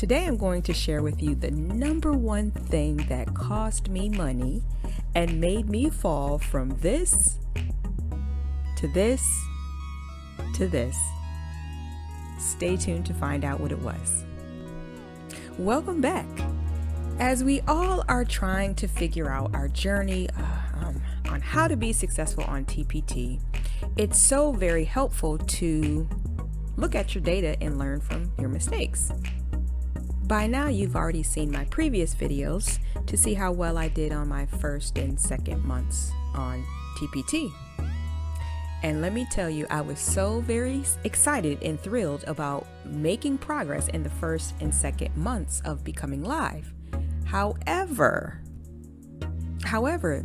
Today I'm going to share with you the number one thing that cost me money and made me fall from this to this to this. Stay tuned to find out what it was. Welcome back. As we all are trying to figure out our journey on how to be successful on TPT, it's so very helpful to look at your data and learn from your mistakes. By now, you've already seen my previous videos to see how well I did on my first and second months on TPT. And let me tell you, I was so very excited and thrilled about making progress in the first and second months of becoming live. However,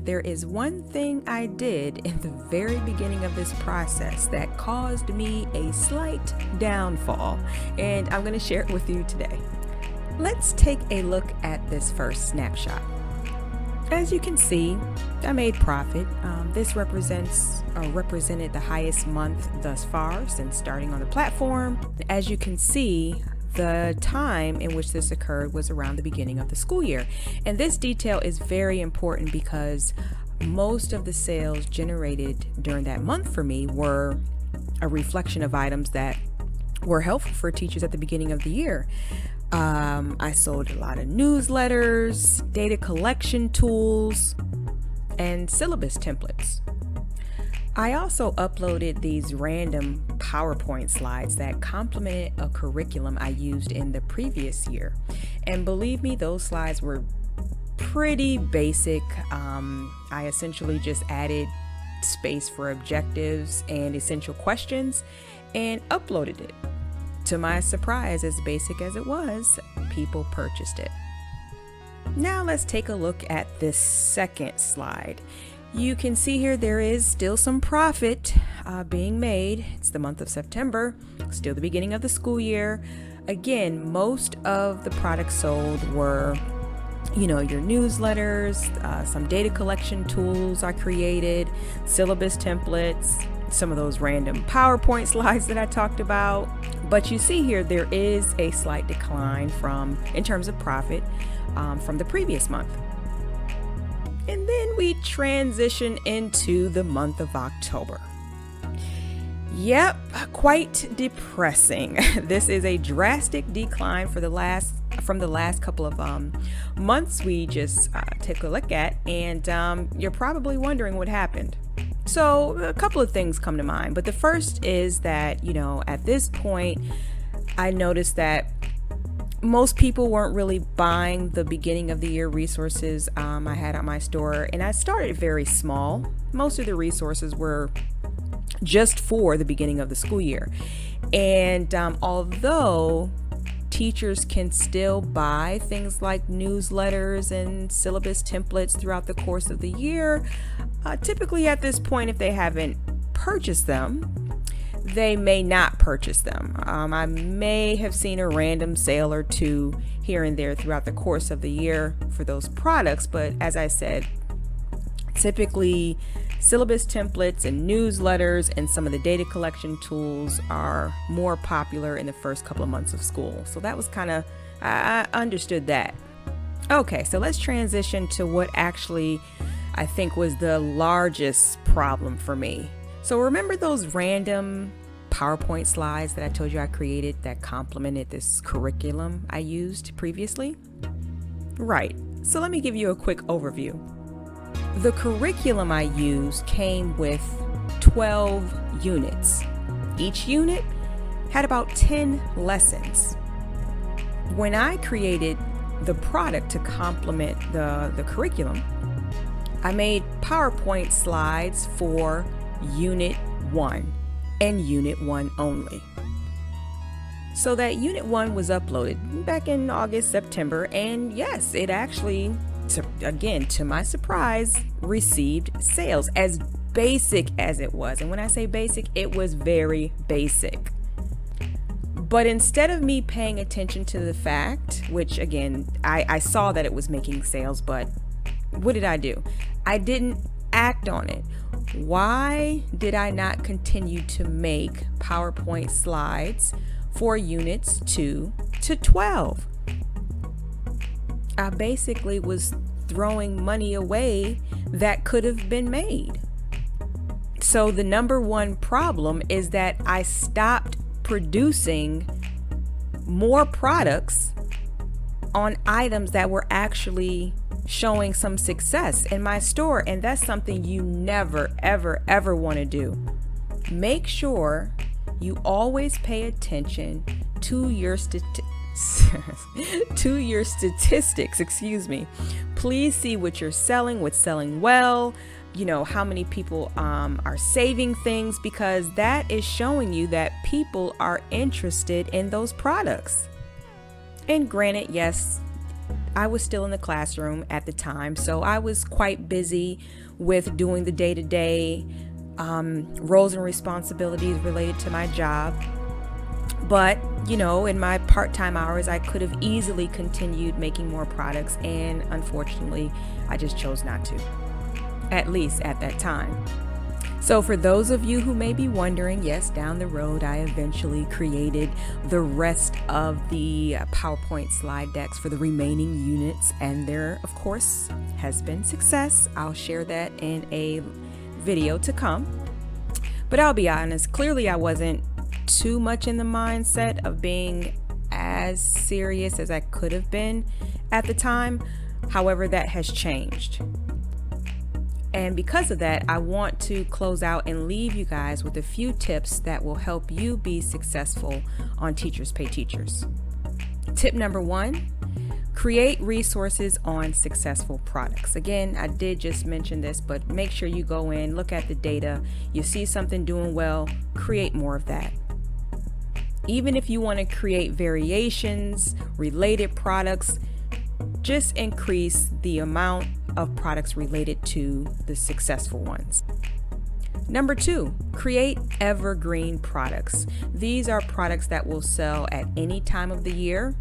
there is one thing I did in the very beginning of this process that caused me a slight downfall, and I'm going to share it with you today. Let's take a look at this first snapshot. As you can see, I made profit. This represented the highest month thus far since starting on the platform. As you can see, the time in which this occurred was around the beginning of the school year. And this detail is very important because most of the sales generated during that month for me were a reflection of items that were helpful for teachers at the beginning of the year. I sold a lot of newsletters, data collection tools, and syllabus templates. I also uploaded these random PowerPoint slides that complemented a curriculum I used in the previous year. And believe me, those slides were pretty basic. I essentially just added space for objectives and essential questions and uploaded it. To my surprise, as basic as it was, people purchased it. Now let's take a look at this second slide. You can see here there is still some profit being made. It's the month of September, still the beginning of the school year. Again, most of the products sold were, your newsletters, some data collection tools I created, syllabus templates, some of those random PowerPoint slides that I talked about. But you see here there is a slight decline in terms of profit from the previous month. And then we transition into the month of October. Yep, quite depressing. This is a drastic decline from the last couple of months we just took a look at, and you're probably wondering what happened. So a couple of things come to mind, but the first is that, at this point, I noticed that most people weren't really buying the beginning of the year resources I had at my store, and I started very small. Most of the resources were just for the beginning of the school year. And although teachers can still buy things like newsletters and syllabus templates throughout the course of the year, typically at this point, if they haven't purchased them, they may not purchase them. I may have seen a random sale or two here and there throughout the course of the year for those products, but as I said, typically syllabus templates and newsletters and some of the data collection tools are more popular in the first couple of months of school. So that was I understood that. Okay, so let's transition to what actually I think was the largest problem for me. So remember those random PowerPoint slides that I told you I created that complemented this curriculum I used previously? Right, so let me give you a quick overview. The curriculum I used came with 12 units. Each unit had about 10 lessons. When I created the product to complement the curriculum, I made PowerPoint slides for Unit 1 and Unit 1 only. So that Unit 1 was uploaded back in August, September, and yes, it actually, to my surprise, received sales, as basic as it was. And when I say basic, it was very basic. But instead of me paying attention to the fact, which again, I saw that it was making sales, but what did I do? I didn't act on it. Why did I not continue to make PowerPoint slides for units 2 to 12? I basically was throwing money away that could have been made. So the number one problem is that I stopped producing more products on items that were actually showing some success in my store. And that's something you never, ever, ever want to do. Make sure you always pay attention to your statistics, Please see what you're selling, what's selling well, how many people are saving things, because that is showing you that people are interested in those products. And granted, yes, I was still in the classroom at the time, so I was quite busy with doing the day-to-day roles and responsibilities related to my job. But, in my part-time hours, I could have easily continued making more products, and unfortunately, I just chose not to, at least at that time. So for those of you who may be wondering, yes, down the road, I eventually created the rest of the PowerPoint slide decks for the remaining units, and there, of course, has been success. I'll share that in a video to come. But I'll be honest, clearly I wasn't too much in the mindset of being as serious as I could have been at the time. However, that has changed. And because of that, I want to close out and leave you guys with a few tips that will help you be successful on Teachers Pay Teachers. Tip number 1, create resources on successful products. Again, I did just mention this, but make sure you go in, look at the data. You see something doing well, create more of that. Even if you want to create variations, related products, just increase the amount of products related to the successful ones. Number 2, create evergreen products. These are products that will sell at any time of the year,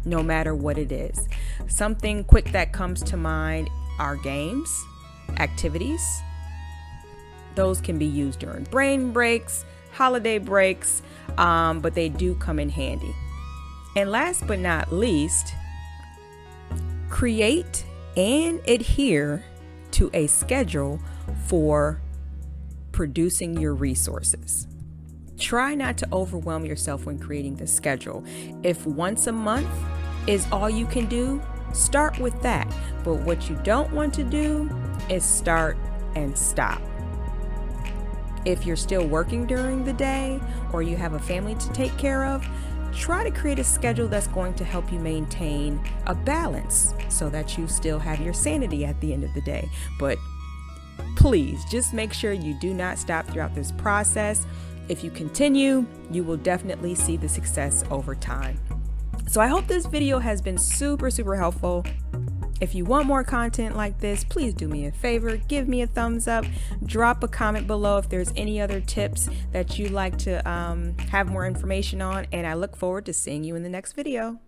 no matter what it is. Something quick that comes to mind are games, activities. Those can be used during brain breaks, holiday breaks, but they do come in handy. And last but not least, create and adhere to a schedule for producing your resources. Try not to overwhelm yourself when creating the schedule. If once a month is all you can do, start with that. But what you don't want to do is start and stop. If you're still working during the day or you have a family to take care of, try to create a schedule that's going to help you maintain a balance so that you still have your sanity at the end of the day. But please just make sure you do not stop throughout this process. If you continue, you will definitely see the success over time. So I hope this video has been super, super helpful. If you want more content like this, please do me a favor, give me a thumbs up, drop a comment below if there's any other tips that you'd like to have more information on, and I look forward to seeing you in the next video.